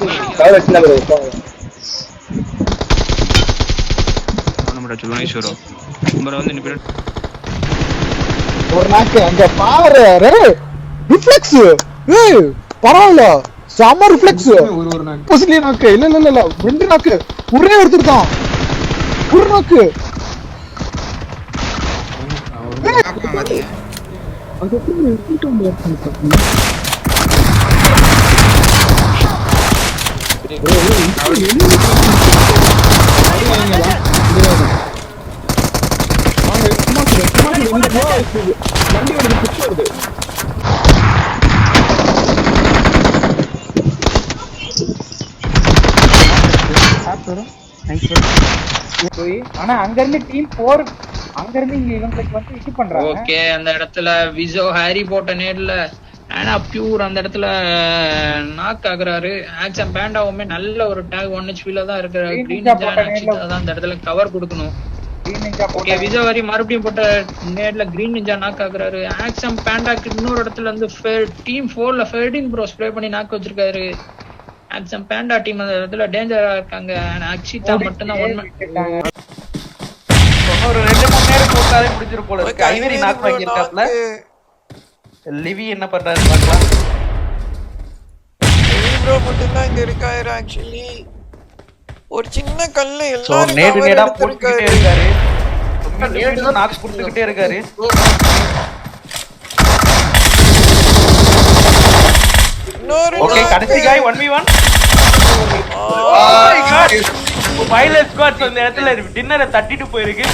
ஒரு நாக்கு அங்க பாரு ரிஃப்ளெக்ஸ் பரவாயில்ல செம ரிஃப்ளெக்ஸ் ஒரு நாக்கு இல்ல 2 நாக்கு ஒரே ஒருத்தர் தான் ஒரு நாக்கு ஆனா அங்க இருந்து டீம் 4 அங்க இருந்து இங்க இவங்களுக்கு வந்து இஷ்யூ பண்றாங்க. ஓகே அந்த இடத்துல விசோ ஹாரி போட்ட நேர்ல ஆனா பியூர் அந்த இடத்துல நாக் ஆகுறாரு. ஆக்சன் பேண்டாவுமே நல்ல ஒரு டேக் 1 ஹெச்பில தான் இருக்காரு. கிரீன் நிஞ்சா அந்த இடத்துல கவர் கொடுக்கணும். ஓகே விசோ ஹாரி மறுபடியும் போட்ட நேர்ல கிரீன் நிஞ்சா நாக் ஆகுறாரு. ஆக்சன் பேண்டாக்கு இன்னொரு இடத்துல வந்து டீம் 4ல ஃபெர்டின் ப்ரோ ஸ்ப்ரே பண்ணி நாக் வச்சிருக்காரு. ஆக்சன் பேண்டா டீம் அந்த இடத்துல டேஞ்சரா இருக்காங்க. அக்ஷிதா மட்டும் தான் ஒரு 2-3 நேரம் போட்டாலே முடிஞ்சிரும் போல இருக்கு. ஐவரி நாக் வாங்கி இருக்காப்ல. லிவி என்ன பண்றாரு பார்க்கலாம். ப்ரோ மட்டும் தான் இங்க இருக்காரு. एक्चुअली ஒரு சின்ன கல்ல எல்லாம் நேரா போட்டுக்கிட்டே இருக்காரு. நேரா நாக் கொடுத்துக்கிட்டே இருக்காரு. ஓகே கடைசி guy 1v1. Oh my god. Final squads அந்த இடத்துல டின்னரை தட்டிட்டு போயிருக்கு.